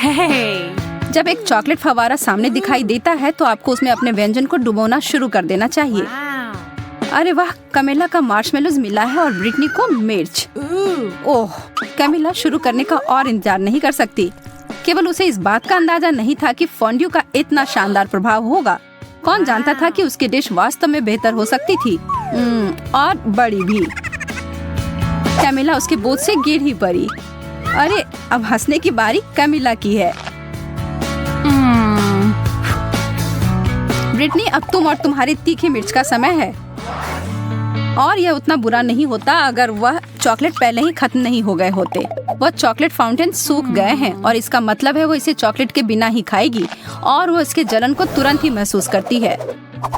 जब एक चॉकलेट फवारा सामने दिखाई देता है तो आपको उसमें अपने व्यंजन को डुबोना शुरू कर देना चाहिए। अरे वाह, कैमिला का मार्शमेलोज मिला है और ब्रिटनी को मिर्च। ओह, कैमिला शुरू करने का और इंतजार नहीं कर सकती। केवल उसे इस बात का अंदाजा नहीं था कि फॉन्ड्यू का इतना शानदार प्रभाव होगा। कौन जानता था कि उसकी डिश वास्तव में बेहतर हो सकती थी और बड़ी भी। कैमिला उसके बोझ से गिर ही पड़ी। अरे, अब हंसने की बारी कैमिला की है। ब्रिटनी, अब तुम और तुम्हारी तीखी मिर्च का समय है। और यह उतना बुरा नहीं होता अगर वह चॉकलेट पहले ही खत्म नहीं हो गए होते। वह चॉकलेट फाउंटेन सूख गए हैं और इसका मतलब है वो इसे चॉकलेट के बिना ही खाएगी और वो इसके जलन को तुरंत ही महसूस करती है।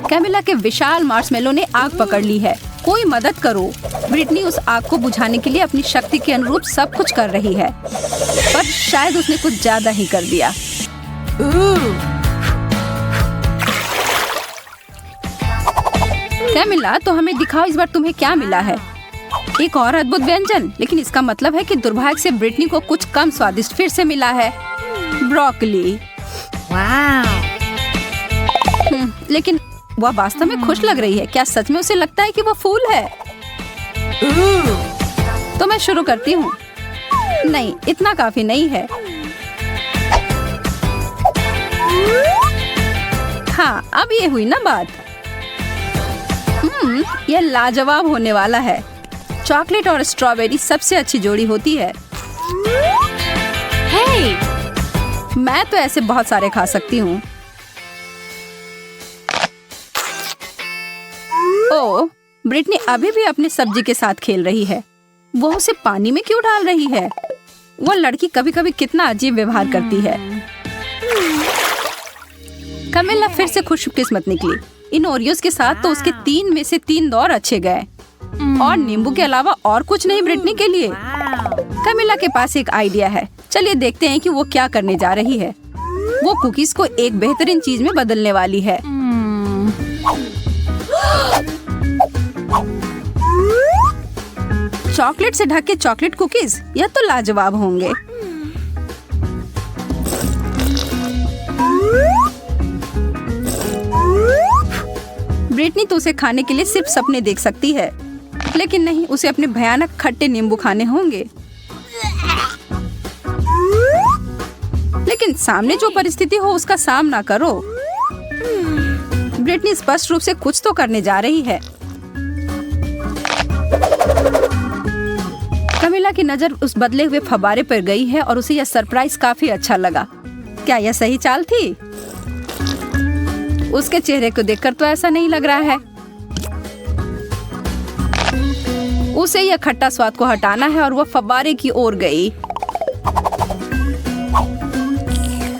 कैमिला के विशाल मार्शमेलो ने आग पकड़ ली है। कोई मदद करो। ब्रिटनी उस आग को बुझाने के लिए अपनी शक्ति के अनुरूप सब कुछ कर रही है, पर शायद उसने कुछ ज्यादा ही कर दिया। कैमिला, तो हमें दिखाओ इस बार तुम्हें क्या मिला है। एक और अद्भुत व्यंजन, लेकिन इसका मतलब है कि दुर्भाग्य से ब्रिटनी को कुछ कम स्वादिष्ट फिर से मिला है, ब्रोकली। लेकिन वह वास्तव में खुश लग रही है। क्या सच में उसे लगता है कि वह फूल है? तो मैं शुरू करती हूँ। नहीं, इतना काफी नहीं है। हाँ, अब ये हुई ना बात। यह लाजवाब होने वाला है। चॉकलेट और स्ट्रॉबेरी सबसे अच्छी जोड़ी होती है। मैं तो ऐसे बहुत सारे खा सकती हूँ। ओह, ब्रिटनी अभी भी अपनी सब्जी के साथ खेल रही है। वो उसे पानी में क्यों डाल रही है? वो लड़की कभी कभी कितना अजीब व्यवहार करती है। कैमिला फिर से खुशकिस्मत निकली। इन ओरियोज के साथ तो उसके 3 में से 3 दौर अच्छे गए और नींबू के अलावा और कुछ नहीं ब्रिटनी के लिए। कैमिला के पास एक आइडिया है। चलिए देखते हैं कि वो क्या करने जा रही है। वो कुकीज को एक बेहतरीन चीज में बदलने वाली है। चॉकलेट से ढके चॉकलेट कुकीज, यह तो लाजवाब होंगे। ब्रिटनी तो उसे खाने के लिए सिर्फ सपने देख सकती है, लेकिन नहीं, उसे अपने भयानक खट्टे नींबू खाने होंगे। लेकिन सामने जो परिस्थिति हो उसका सामना करो। ब्रिटनी स्पष्ट रूप से कुछ तो करने जा रही है। कैमिला की नजर उस बदले हुए फव्वारे पर गई है और उसे यह सरप्राइज काफी अच्छा लगा। क्या यह सही चाल थी? उसके चेहरे को देखकर तो ऐसा नहीं लग रहा है। उसे यह खट्टा स्वाद को हटाना है और वह फव्वारे की ओर गई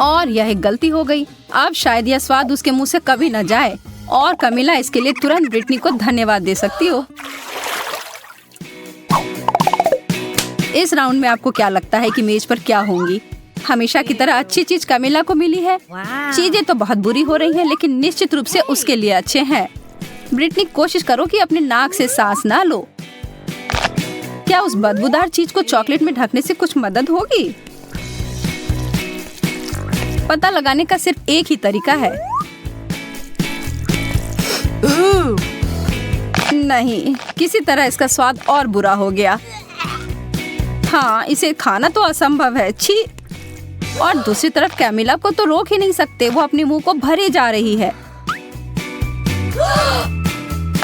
और यह एक गलती हो गई। अब शायद यह स्वाद उसके मुंह से कभी न जाए और कैमिला इसके लिए तुरंत ब्रिटनी को धन्यवाद दे सकती हो। इस राउंड में आपको क्या लगता है कि मेज पर क्या होंगी? हमेशा की तरह अच्छी चीज कैमिला को मिली है। चीजें तो बहुत बुरी हो रही हैं, लेकिन निश्चित रूप से उसके लिए अच्छे हैं। ब्रिटनी, कोशिश करो कि अपने नाक से सांस ना लो। क्या उस बदबूदार चीज को चॉकलेट में ढकने से कुछ मदद होगी? पता लगाने का सिर्फ एक ही तरीका है। नहीं, किसी तरह इसका स्वाद और बुरा हो गया। हाँ, इसे खाना तो असंभव है। छी। और दूसरी तरफ कैमिला को तो रोक ही नहीं सकते। वो अपने मुंह को भरे जा रही है।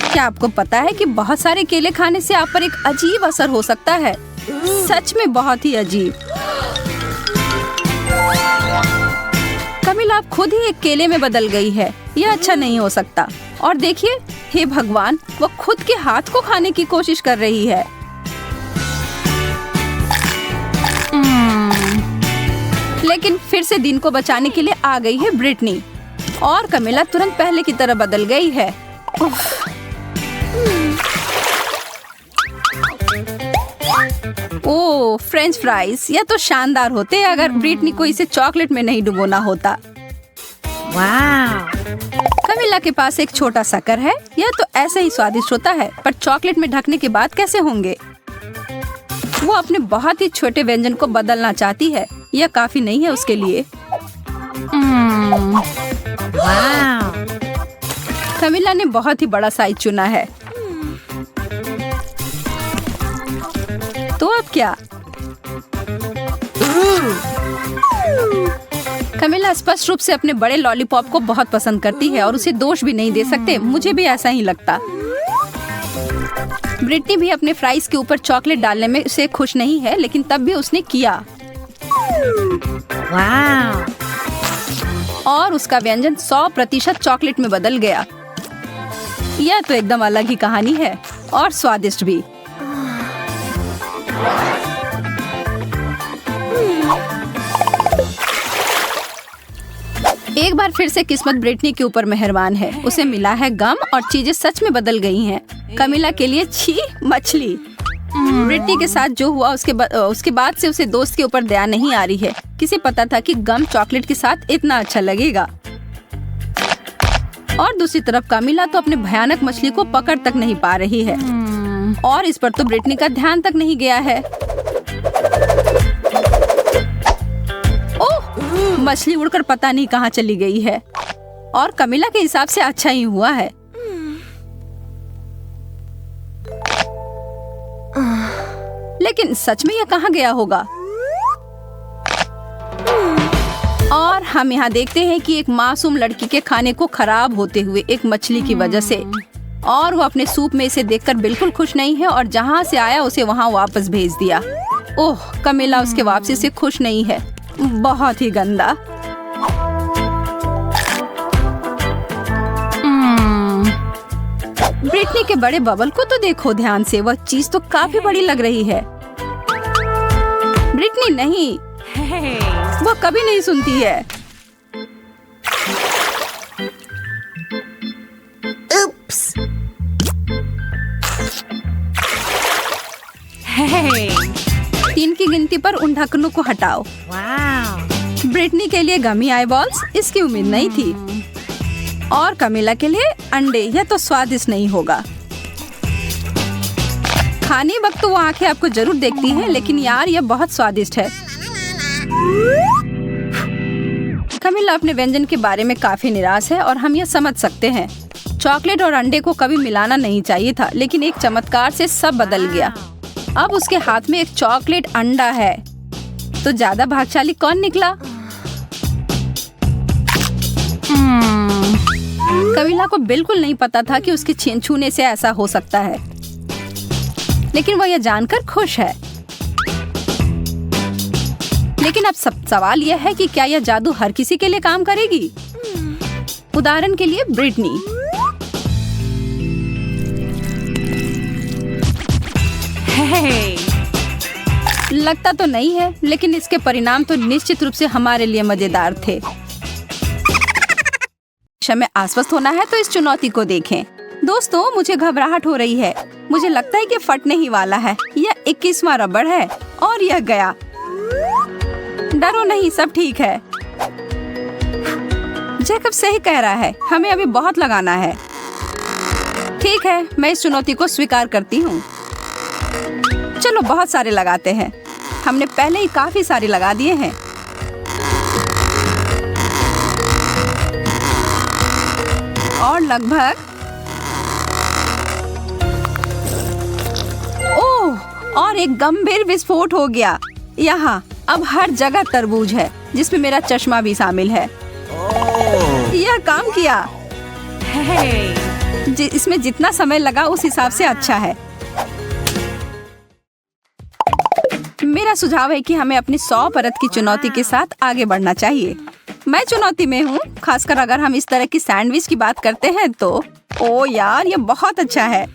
क्या आपको पता है कि बहुत सारे केले खाने से आप पर एक अजीब असर हो सकता है? सच में बहुत ही अजीब। कैमिला अब खुद ही एक केले में बदल गई है। यह अच्छा नहीं हो सकता। और देखिए, हे भगवान, वो खुद के हाथ को खाने की कोशिश कर रही है। लेकिन फिर से दिन को बचाने के लिए आ गई है ब्रिटनी और कैमिला तुरंत पहले की तरह बदल गई है। ओह, फ्रेंच फ्राइज, यह तो शानदार होते अगर ब्रिटनी को इसे चॉकलेट में नहीं डुबोना होता। कैमिला के पास एक छोटा शक्कर है। यह तो ऐसे ही स्वादिष्ट होता है, पर चॉकलेट में ढकने के बाद कैसे होंगे? वो अपने बहुत ही छोटे व्यंजन को बदलना चाहती है यह काफी नहीं है उसके लिए। कमिला ने बहुत ही बड़ा साइज चुना है। तो अब क्या? कमिला स्पष्ट रूप से अपने बड़े लॉलीपॉप को बहुत पसंद करती है और उसे दोष भी नहीं दे सकते। मुझे भी ऐसा ही लगता। ब्रिटनी भी अपने फ्राइज के ऊपर चॉकलेट डालने में उसे खुश नहीं है, लेकिन तब भी उसने किया। और उसका व्यंजन 100% चॉकलेट में बदल गया। यह तो एकदम अलग ही कहानी है और स्वादिष्ट भी। एक बार फिर से किस्मत ब्रिटनी के ऊपर मेहरबान है। उसे मिला है गम और चीजें सच में बदल गई हैं। कमिला के लिए छी मछली। ब्रिटनी के साथ जो हुआ उसके बाद से उसे दोस्त के ऊपर दया नहीं आ रही है। किसे पता था कि गम चॉकलेट के साथ इतना अच्छा लगेगा। और दूसरी तरफ कमिला तो अपने भयानक मछली को पकड़ तक नहीं पा रही है और इस पर तो ब्रिटनी का ध्यान तक नहीं गया है। ओह, मछली उड़कर पता नहीं कहाँ चली गई है और कमिला के हिसाब से अच्छा ही हुआ है। लेकिन सच में यह कहाँ गया होगा? और हम यहाँ देखते हैं कि एक मासूम लड़की के खाने को खराब होते हुए एक मछली की वजह से, और वो अपने सूप में इसे देखकर बिल्कुल खुश नहीं है और जहाँ से आया उसे वहाँ वापस भेज दिया। ओह, कमिला उसके वापसी से खुश नहीं है। बहुत ही गंदा। ब्रिटनी के बड़े बबल को तो देखो ध्यान से, वह चीज तो काफी बड़ी लग रही है। ब्रिटनी नहीं, वो कभी नहीं सुनती है। उप्स। 3 की गिनती पर उन ढक्कनों को हटाओ। ब्रिटनी के लिए गमी आईबॉल्स, इसकी उम्मीद नहीं थी। और कमिला के लिए अंडे, यह तो स्वादिष्ट नहीं होगा। खाने वक्त तो वो आंखें आपको जरूर देखती हैं, लेकिन यार यह बहुत स्वादिष्ट है। कमिला अपने व्यंजन के बारे में काफी निराश है और हम यह समझ सकते हैं। चॉकलेट और अंडे को कभी मिलाना नहीं चाहिए था, लेकिन एक चमत्कार से सब बदल गया। अब उसके हाथ में एक चॉकलेट अंडा है। तो ज्यादा भाग्यशाली कौन निकला? कमिला को बिल्कुल नहीं पता था कि उसके छूने से ऐसा हो सकता है, लेकिन वह यह जानकर खुश है। लेकिन अब सवाल यह है कि क्या यह जादू हर किसी के लिए काम करेगी? उदाहरण के लिए ब्रिटनी। लगता तो नहीं है, लेकिन इसके परिणाम तो निश्चित रूप से हमारे लिए मजेदार थे। में आश्वस्त होना है तो इस चुनौती को देखें। दोस्तों, मुझे घबराहट हो रही है। मुझे लगता है कि फटने ही वाला है। यह 21वां रबड़ है और यह गया। डरो नहीं, सब ठीक है। जैकब सही कह रहा है, हमें अभी बहुत लगाना है। ठीक है, मैं इस चुनौती को स्वीकार करती हूँ। चलो बहुत सारे लगाते हैं। हमने पहले ही काफी सारे लगा दिए हैं। और लगभग ओह, और एक गंभीर विस्फोट हो गया। यहाँ अब हर जगह तरबूज है, जिसमें मेरा चश्मा भी शामिल है। यह काम किया। इसमें जितना समय लगा उस हिसाब से अच्छा है। मेरा सुझाव है कि हमें अपनी 100 परत की चुनौती के साथ आगे बढ़ना चाहिए। मैं चुनौती में हूँ, खासकर अगर हम इस तरह की सैंडविच की बात करते हैं तो। ओ यार, ये बहुत अच्छा है।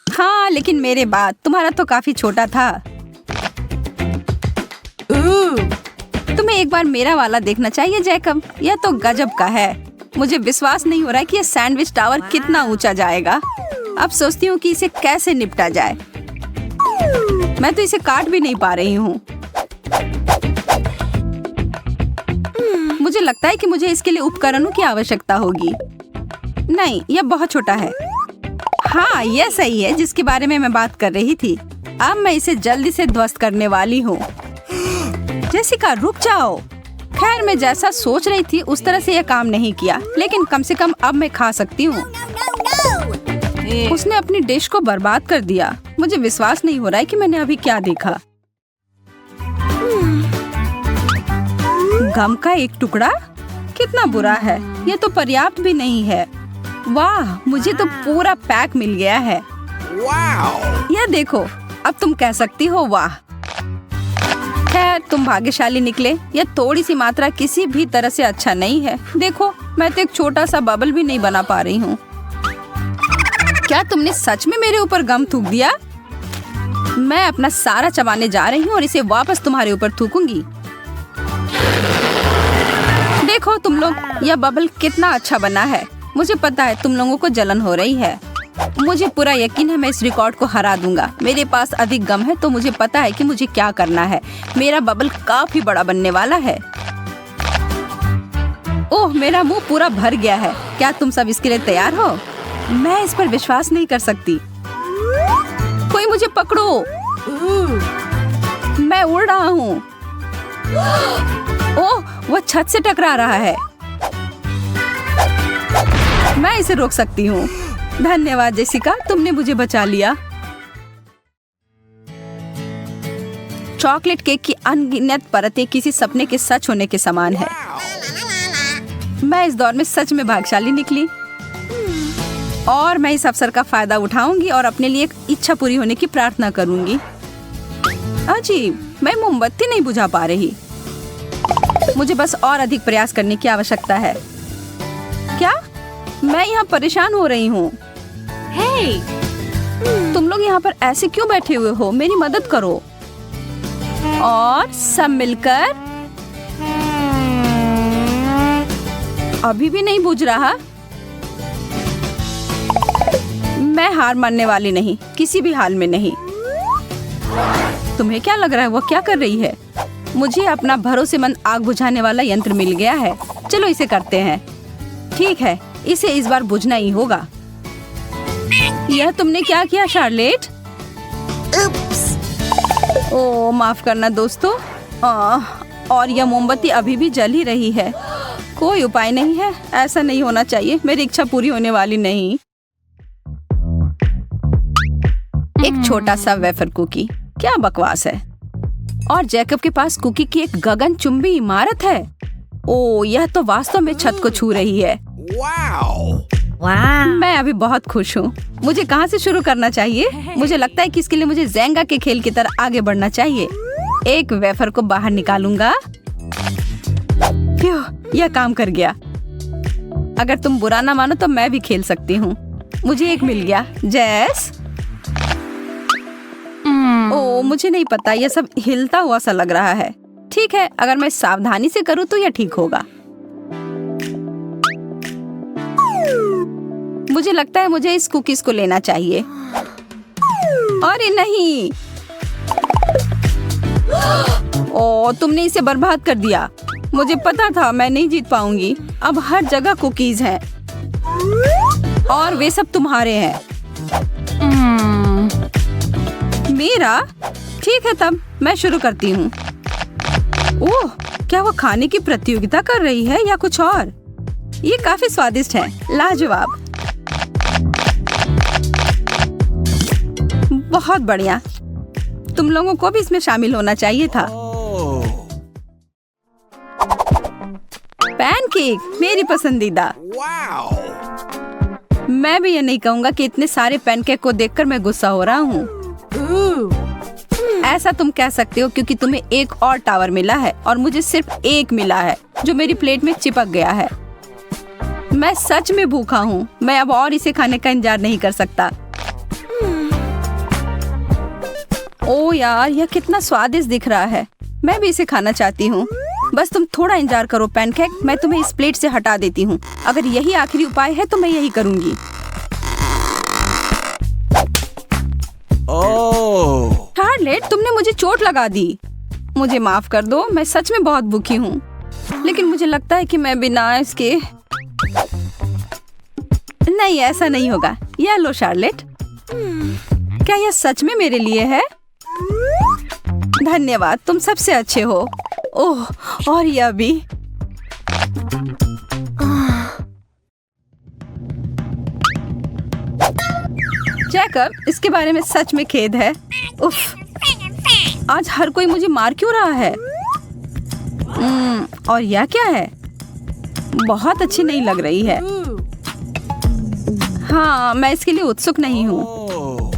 हाँ, लेकिन मेरे बाद तुम्हारा तो काफी छोटा था। तुम्हें एक बार मेरा वाला देखना चाहिए जैकब, यह तो गजब का है। मुझे विश्वास नहीं हो रहा है कि यह सैंडविच टावर कितना ऊंचा जाएगा। अब सोचती हूँ कि इसे कैसे निपटा जाए। मैं तो इसे काट भी नहीं पा रही हूँ। मुझे लगता है कि मुझे इसके लिए उपकरणों की आवश्यकता होगी। नहीं, यह बहुत छोटा है। हाँ, यह सही है जिसके बारे में मैं बात कर रही थी। अब मैं इसे जल्दी से ध्वस्त करने वाली हूँ। जेसिका रुक जाओ। खैर मैं जैसा सोच रही थी उस तरह से यह काम नहीं किया, लेकिन कम से कम अब मैं खा सकती हूँ। उसने अपनी डिश को बर्बाद कर दिया। मुझे विश्वास नहीं हो रहा है कि मैंने अभी क्या देखा। गम का एक टुकड़ा? कितना बुरा है। यह तो पर्याप्त भी नहीं है। वाह, मुझे तो पूरा पैक मिल गया है। यह देखो, अब तुम कह सकती हो वाह। खैर तुम भाग्यशाली निकले। यह थोड़ी सी मात्रा किसी भी तरह से अच्छा नहीं है। देखो, मैं तो एक छोटा सा बबल भी नहीं बना पा रही हूँ। क्या तुमने सच में मेरे ऊपर गम थूक दिया? मैं अपना सारा चबाने जा रही हूँ और इसे वापस तुम्हारे ऊपर थूकूंगी। देखो तुम लोग, यह बबल कितना अच्छा बना है। मुझे पता है तुम लोगों को जलन हो रही है। मुझे पूरा यकीन है मैं इस रिकॉर्ड को हरा दूंगा। मेरे पास अधिक गम है तो मुझे पता है कि मुझे क्या करना है। मेरा बबल काफी बड़ा बनने वाला है। ओह, मेरा मुंह पूरा भर गया है। क्या तुम सब इसके लिए तैयार हो? मैं इस पर विश्वास नहीं कर सकती। कोई मुझे पकड़ो। मैं उड़ रहा हूँ। ओह, वो छत से टकरा रहा है। मैं इसे रोक सकती हूँ। धन्यवाद जेसिका, तुमने मुझे बचा लिया। चॉकलेट केक की अनगिनत परतें किसी सपने के सच होने के समान है। मैं इस दौर में सच में भाग्यशाली निकली और मैं इस अवसर का फायदा उठाऊंगी और अपने लिए एक इच्छा पूरी होने की प्रार्थना करूंगी। अजीब, मैं मोमबत्ती नहीं बुझा पा रही। मुझे बस और अधिक प्रयास करने की आवश्यकता है। क्या? मैं यहाँ परेशान हो रही हूँ। हे, तुम लोग यहाँ पर ऐसे क्यों बैठे हुए हो? मेरी मदद करो। और सब मिलकर। अभी भी नहीं बुझ रहा। मैं हार मानने वाली नहीं, किसी भी हाल में नहीं। तुम्हें क्या लग रहा है वो क्या कर रही है? मुझे अपना भरोसेमंद आग बुझाने वाला यंत्र मिल गया है। चलो इसे करते हैं। ठीक है, इसे इस बार बुझना ही होगा। यह तुमने क्या किया शार्लेट? ओह, माफ करना दोस्तों। और यह मोमबत्ती अभी भी जल ही रही है। कोई उपाय नहीं है, ऐसा नहीं होना चाहिए। मेरी इच्छा पूरी होने वाली नहीं। एक छोटा सा वेफर कुकी, क्या बकवास है। और जैकब के पास कुकी की एक गगनचुंबी इमारत है। ओह, यह तो वास्तव में छत को छू रही है। मैं अभी बहुत खुश हूँ। मुझे कहाँ से शुरू करना चाहिए? मुझे लगता है कि इसके लिए मुझे जेंगा के खेल की तरह आगे बढ़ना चाहिए। एक वेफर को बाहर निकालूंगा। यह काम कर गया। अगर तुम बुरा ना मानो तो मैं भी खेल सकती हूँ। मुझे एक मिल गया। जैस। ओह, मुझे नहीं पता, यह सब हिलता हुआ सा लग रहा है। ठीक है, अगर मैं सावधानी से करूँ तो यह ठीक होगा। मुझे लगता है मुझे इस कुकीज को लेना चाहिए। अरे नहीं। ओह, तुमने इसे बर्बाद कर दिया। मुझे पता था मैं नहीं जीत पाऊंगी। अब हर जगह कुकीज हैं और वे सब तुम्हारे हैं। मेरा? ठीक है, तब मैं शुरू करती हूँ। ओह, क्या वो खाने की प्रतियोगिता कर रही है या कुछ और? ये काफी स्वादिष्ट है। लाजवाब। बहुत बढ़िया। तुम लोगों को भी इसमें शामिल होना चाहिए था। पैनकेक, मेरी पसंदीदा। मैं भी ये नहीं कहूँगा कि इतने सारे पैनकेक को देखकर मैं गुस्सा हो रहा हूँ। ऐसा तुम कह सकते हो क्योंकि तुम्हें एक और टावर मिला है और मुझे सिर्फ एक मिला है जो मेरी प्लेट में चिपक गया है। मैं सच में भूखा हूँ। मैं अब और इसे खाने का इंतजार नहीं कर सकता। ओह यार, यह कितना स्वादिष्ट दिख रहा है। मैं भी इसे खाना चाहती हूँ। बस तुम थोड़ा इंतजार करो पैनकेक, मैं तुम्हें इस प्लेट से हटा देती हूँ। अगर यही आखिरी उपाय है तो मैं यही करूँगी। शार्लेट, तुमने मुझे चोट लगा दी। मुझे माफ कर दो, मैं सच में बहुत भूखी हूँ। लेकिन मुझे लगता है कि मैं बिना इसके नहीं, ऐसा नहीं होगा। यह लो शार्लेट। क्या यह सच में मेरे लिए है? धन्यवाद, तुम सबसे अच्छे हो। ओह, और यह भी। जैकब, इसके बारे में सच में खेद है। उफ, आज हर कोई मुझे मार क्यों रहा है? और यह क्या है? बहुत अच्छी नहीं लग रही है। हाँ, मैं इसके लिए उत्सुक नहीं हूँ।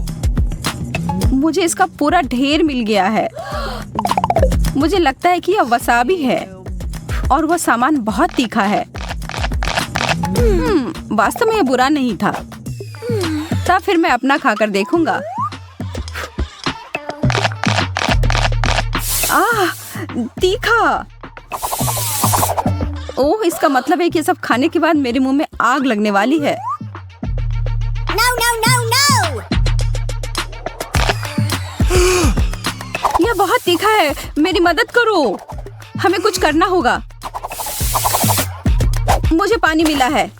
मुझे इसका पूरा ढेर मिल गया है। मुझे लगता है कि यह वसाबी है और वह सामान बहुत तीखा है। वास्तव में यह बुरा नहीं था। तब फिर मैं अपना खाकर देखूंगा। तीखा। ओह, इसका मतलब है कि सब खाने के बाद मेरे मुंह में आग लगने वाली है। No, no, no, no! यह बहुत तीखा है। मेरी मदद करो। हमें कुछ करना होगा। मुझे पानी मिला है।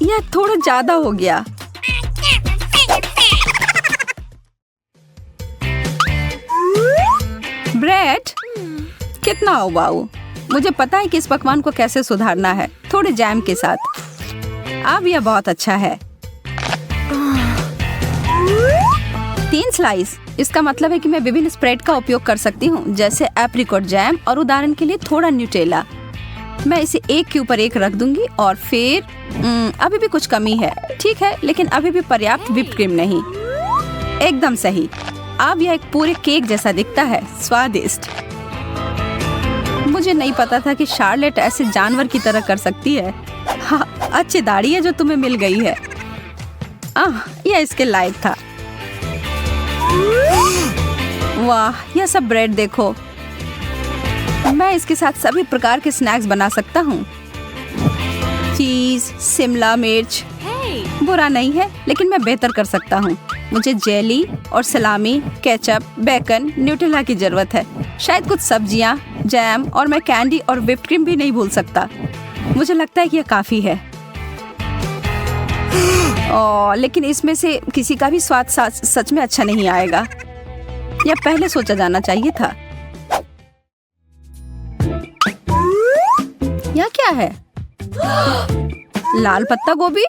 यह थोड़ा ज्यादा हो गया। ब्रेड कितना उबाऊ। मुझे पता है कि इस पकवान को कैसे सुधारना है, थोड़े जैम के साथ। अब यह बहुत अच्छा है। 3 स्लाइस। इसका मतलब है कि मैं विभिन्न स्प्रेड का उपयोग कर सकती हूँ, जैसे एप्रिकॉट जैम और उदाहरण के लिए थोड़ा न्यूटेला। मैं इसे एक के ऊपर एक रख दूंगी और फिर अभी भी कुछ कमी है। ठीक है, लेकिन अभी भी पर्याप्त व्हिप्ड क्रीम नहीं। एकदम सही। अब यह एक पूरे केक जैसा दिखता है। स्वादिष्ट। मुझे नहीं पता था कि शार्लेट ऐसे जानवर की तरह कर सकती है। हाँ, अच्छी दाढ़ी है जो तुम्हें मिल गई है। यह इसके लायक था। वाह, यह सब ब्रेड देखो। मैं इसके साथ सभी प्रकार के स्नैक्स बना सकता हूँ। चीज, शिमला मिर्च। बुरा नहीं है, लेकिन मैं बेहतर कर सकता हूँ। मुझे जेली और सलामी, केचप, बेकन, न्यूटेला की जरूरत है। शायद कुछ सब्जियाँ, जैम और मैं कैंडी और व्हिप्ड क्रीम भी नहीं भूल सकता। मुझे लगता है कि यह काफी है। लेकिन इसमें से किसी का भी स्वाद सच में अच्छा नहीं आएगा। यह पहले सोचा जाना चाहिए था। यह क्या है? लाल पत्ता गोभी।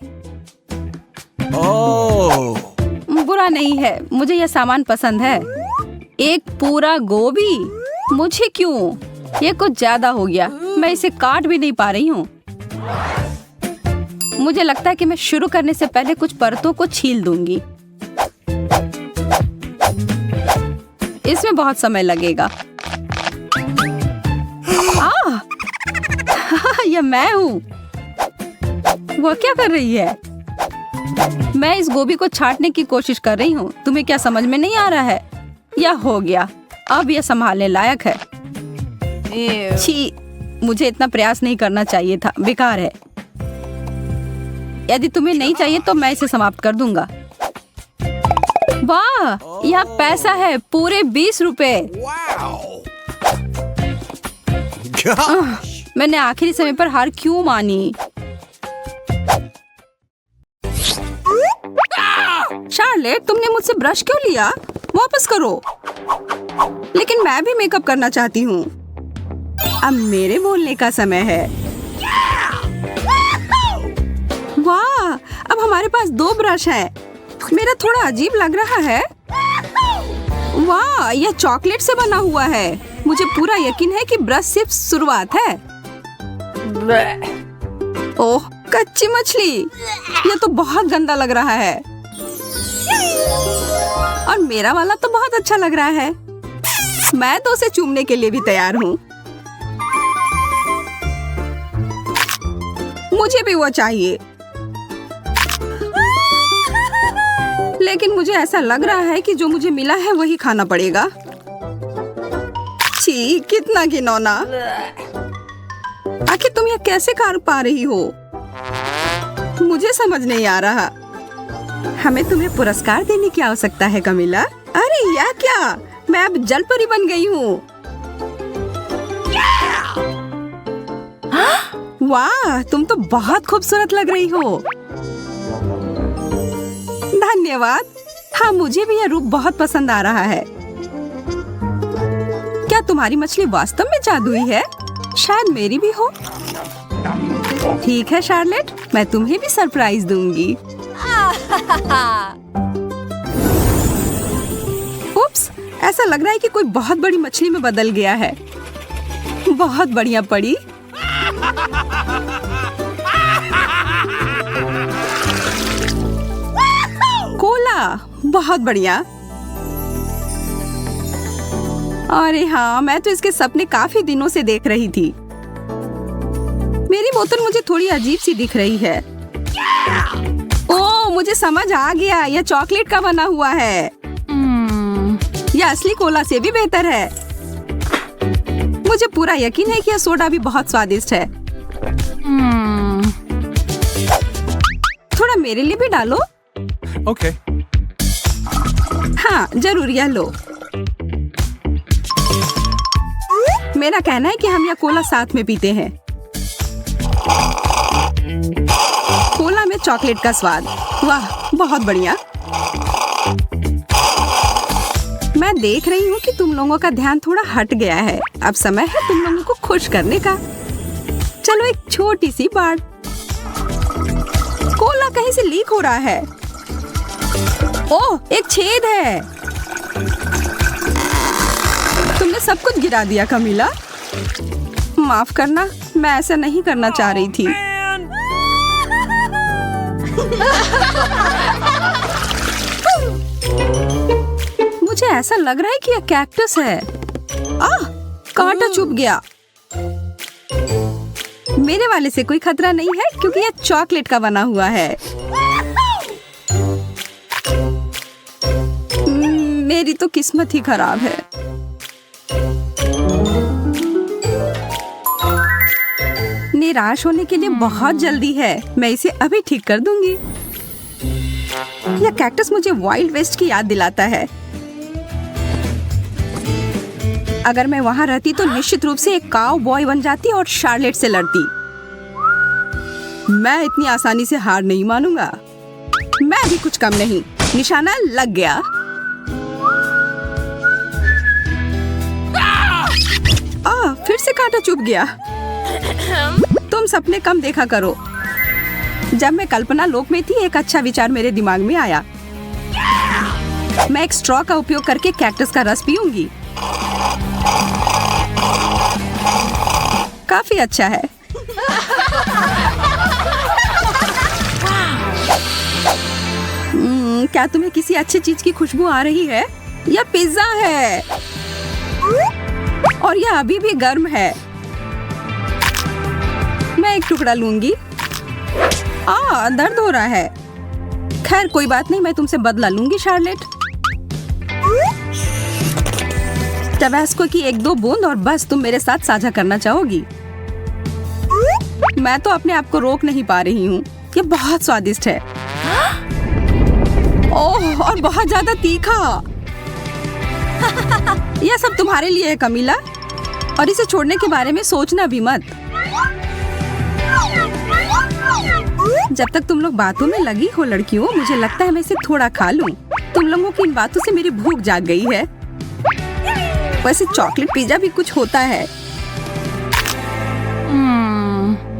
बुरा नहीं है, मुझे यह सामान पसंद है। एक पूरा गोभी? मुझे क्यों? यह कुछ ज्यादा हो गया। मैं इसे काट भी नहीं पा रही हूँ। मुझे लगता है कि मैं शुरू करने से पहले कुछ परतों को छील दूंगी। इसमें बहुत समय लगेगा। यह मैं हूँ। वह क्या कर रही है? मैं इस गोभी को छांटने की कोशिश कर रही हूँ। तुम्हें क्या समझ में नहीं आ रहा है? यह हो गया। अब यह संभालने लायक है। छी, मुझे इतना प्रयास नहीं करना चाहिए था। बेकार है। यदि तुम्हें नहीं चाहिए तो मैं इसे समाप्त कर दूंगा। वाह, यह पैसा है, पूरे 20 रुपए। मैंने आखिरी समय पर हार क्यों मानी? शार्लेट, तुमने मुझसे ब्रश क्यों लिया? वापस करो। लेकिन मैं भी मेकअप करना चाहती हूँ। अब मेरे बोलने का समय है। वाह, अब हमारे पास 2 ब्रश हैं। मेरा थोड़ा अजीब लग रहा है। वाह, यह चॉकलेट से बना हुआ है। मुझे पूरा यकीन है कि ब्रश सिर्फ शुरुआत है। ओह, कच्ची मछली। यह तो बहुत गंदा लग रहा है। और मेरा वाला तो बहुत अच्छा लग रहा है। मैं तो उसे चूमने के लिए भी तैयार हूँ। मुझे भी वो चाहिए। लेकिन मुझे ऐसा लग रहा है कि जो मुझे मिला है वही खाना पड़ेगा। छी, कितना घिनौना। आखिर तुम यह कैसे कर पा रही हो? मुझे समझ नहीं आ रहा। हमें तुम्हें पुरस्कार देने की आवश्यकता है, कमिला। अरे यह क्या? मैं अब जल परी बन गई हूँ। वाह, तुम तो बहुत खूबसूरत लग रही हो। धन्यवाद। हाँ, मुझे भी यह रूप बहुत पसंद आ रहा है। क्या तुम्हारी मछली वास्तव में जादुई है? शायद मेरी भी हो। ठीक है शार्लेट, मैं तुम्हें भी सरप्राइज दूंगी। उप्स, ऐसा लग रहा है कि कोई बहुत बड़ी मछली में बदल गया है। बहुत बढ़िया पड़ी। कोला, बहुत बढ़िया। अरे हाँ, मैं तो इसके सपने काफी दिनों से देख रही थी। मेरी बोतल मुझे थोड़ी अजीब सी दिख रही है। ओह, मुझे समझ आ गया, यह चॉकलेट का बना हुआ है। यह असली कोला से भी बेहतर है। मुझे पूरा यकीन है कि यह सोडा भी बहुत स्वादिष्ट है। थोड़ा मेरे लिए भी डालो। Okay. हाँ जरूर, यह लो। मेरा कहना है कि हम यह कोला साथ में पीते हैं। कोला में चॉकलेट का स्वाद, वाह बहुत बढ़िया। मैं देख रही हूँ कि तुम लोगों का ध्यान थोड़ा हट गया है। अब समय है तुम लोगों को खुश करने का। चलो एक छोटी सी बात। कोला कहीं से लीक हो रहा है। ओह, एक छेद है। तुमने सब कुछ गिरा दिया कमीला। माफ करना, मैं ऐसा नहीं करना चाह रही थी। मुझे ऐसा लग रहा है कि यह कैक्टस है। आह, कांटा चुभ गया। मेरे वाले से कोई खतरा नहीं है क्योंकि यह चॉकलेट का बना हुआ है। मेरी तो किस्मत ही खराब है। निराश होने के लिए बहुत जल्दी है। मैं इसे अभी ठीक कर दूंगी। यह कैक्टस मुझे वाइल्ड वेस्ट की याद दिलाता है। अगर मैं वहां रहती तो निश्चित रूप से एक काउ बॉय बन जाती और शार्लेट से लड़ती। मैं इतनी आसानी से हार नहीं मानूंगा। मैं भी कुछ कम नहीं। निशाना लग गया। फिर से कांटा चुभ गया। तुम सपने कम देखा करो। जब मैं कल्पना लोक में थी, एक अच्छा विचार मेरे दिमाग में आया। मैं एक स्ट्रॉ का उपयोग करके कैक्टस का रस पीऊंगी। काफी अच्छा है। क्या तुम्हें किसी अच्छी चीज की खुशबू आ रही है? यह पिज्जा है और यह अभी भी गर्म है। मैं एक टुकड़ा लूंगी। दर्द हो रहा है। खैर कोई बात नहीं, मैं तुमसे बदला लूंगी शार्लेट। टबास्को की एक दो बूंद और बस तुम मेरे साथ साझा करना चाहोगी। मैं तो अपने आप को रोक नहीं पा रही हूँ। ये बहुत स्वादिष्ट है। ओह, और बहुत ज्यादा तीखा। यह सब तुम्हारे लिए है कमीला, और इसे छोड़ने के बारे में सोचना भी मत। जब तक तुम लोग बातों में लगी हो लड़कियों, मुझे लगता है मैं इसे थोड़ा खा लूं। तुम लोगों की इन बातों से मेरी भूख जाग गई है। वैसे चॉकलेट पिज्जा भी कुछ होता है।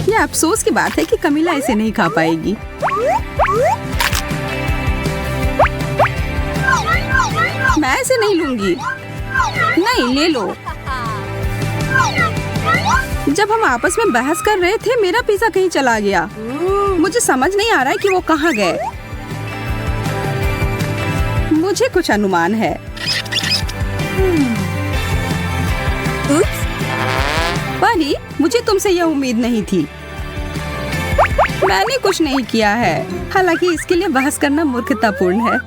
यह अफसोस की बात है कि कमीला इसे नहीं खा पाएगी। मैं इसे नहीं लूंगी। नहीं, ले लो। जब हम आपस में बहस कर रहे थे, मेरा पिज्जा कहीं चला गया। मुझे समझ नहीं आ रहा है कि वो कहाँ गए। मुझे कुछ अनुमान है। परी, मुझे तुमसे यह उम्मीद नहीं थी। मैंने कुछ नहीं किया है। हालांकि इसके लिए बहस करना मूर्खतापूर्ण है।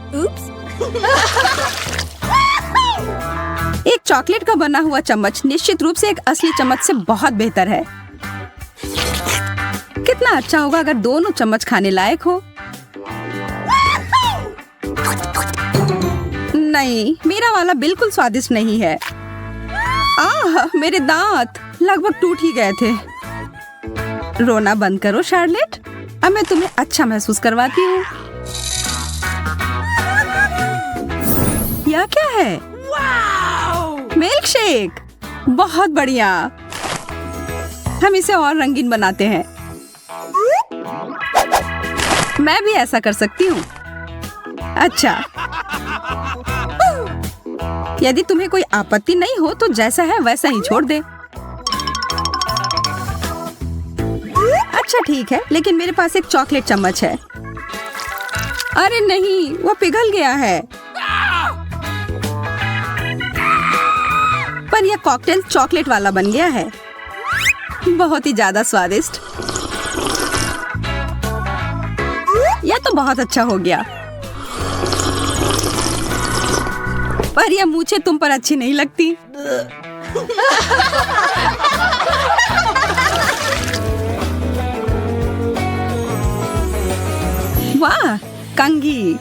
एक चॉकलेट का बना हुआ चम्मच निश्चित रूप से एक असली चम्मच से बहुत बेहतर है। कितना अच्छा होगा अगर दोनों चम्मच खाने लायक हो। नहीं, मेरा वाला बिल्कुल स्वादिष्ट नहीं है। मेरे दांत लगभग टूट ही गए थे। रोना बंद करो शार्लेट, अब मैं तुम्हें अच्छा महसूस करवाती हूँ। यह क्या है? Milk shake. बहुत बढ़िया। हम इसे और रंगीन बनाते हैं। मैं भी ऐसा कर सकती हूँ। अच्छा, यदि तुम्हें कोई आपत्ति नहीं हो तो जैसा है वैसा ही छोड़ दे। अच्छा ठीक है, लेकिन मेरे पास एक चॉकलेट चम्मच है। अरे नहीं, वो पिघल गया है। पर यह कॉकटेल चॉकलेट वाला बन गया है। बहुत ही ज्यादा स्वादिष्ट। यह तो बहुत अच्छा हो गया। पर यह मूछें तुम पर अच्छी नहीं लगती। वाह, कंघी।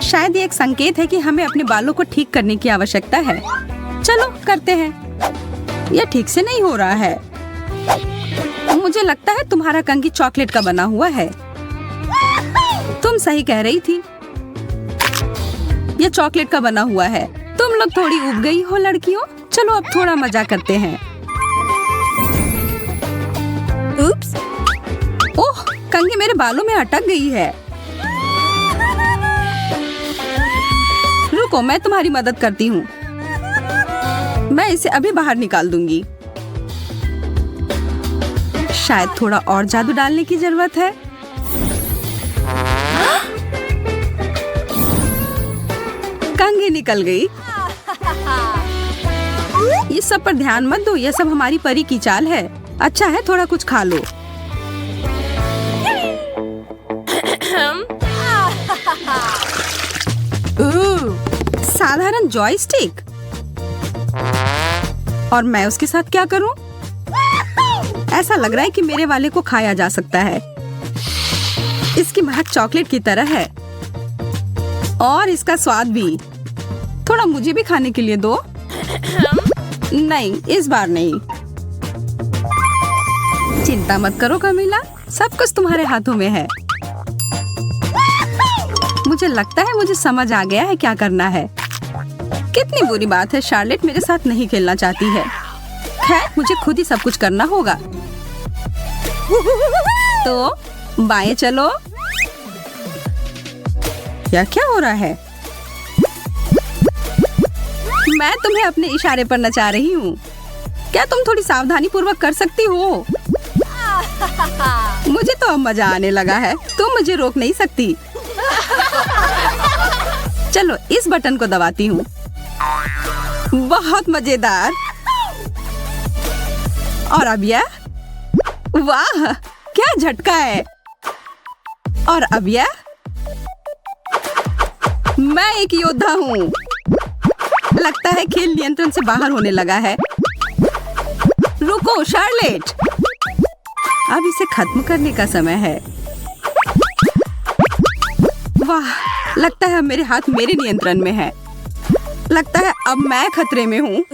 शायद ये एक संकेत है कि हमें अपने बालों को ठीक करने की आवश्यकता है। चलो करते हैं। यह ठीक से नहीं हो रहा है। मुझे लगता है तुम्हारा कंघी चॉकलेट का बना हुआ है। तुम सही कह रही थी, यह चॉकलेट का बना हुआ है। तुम लोग थोड़ी उब गई हो लड़कियों। चलो अब थोड़ा मजा करते हैं। उप्स। ओह, कंघी मेरे बालों में अटक गई है। रुको, मैं तुम्हारी मदद करती हूँ। मैं इसे अभी बाहर निकाल दूंगी। शायद थोड़ा और जादू डालने की जरूरत है। कंघी निकल गई। ये सब पर ध्यान मत दो, यह सब हमारी परी की चाल है। अच्छा है, थोड़ा कुछ खा लो। साधारण जॉयस्टिक। और मैं उसके साथ क्या करूं? ऐसा लग रहा है कि मेरे वाले को खाया जा सकता है। इसकी महक चॉकलेट की तरह है और इसका स्वाद भी। थोड़ा मुझे भी खाने के लिए दो। नहीं, इस बार नहीं। चिंता मत करो कमीला, सब कुछ तुम्हारे हाथों में है। मुझे लगता है मुझे समझ आ गया है क्या करना है। कितनी बुरी बात है, शार्लेट मेरे साथ नहीं खेलना चाहती है। खैर, मुझे खुद ही सब कुछ करना होगा। तो बाएं चलो। क्या हो रहा है? मैं तुम्हें अपने इशारे पर नचा रही हूँ। क्या तुम थोड़ी सावधानी पूर्वक कर सकती हो? मुझे तो अब मजा आने लगा है। तुम मुझे रोक नहीं सकती। चलो इस बटन को दबाती हूँ। बहुत मजेदार। और अब यह, वाह क्या झटका है। और अब यह, मैं एक योद्धा हूँ। लगता है खेल नियंत्रण से बाहर होने लगा है। रुको शार्लेट, अब इसे खत्म करने का समय है। वाह, लगता है अब मेरे हाथ मेरे नियंत्रण में है। लगता है अब मैं खतरे में हूँ।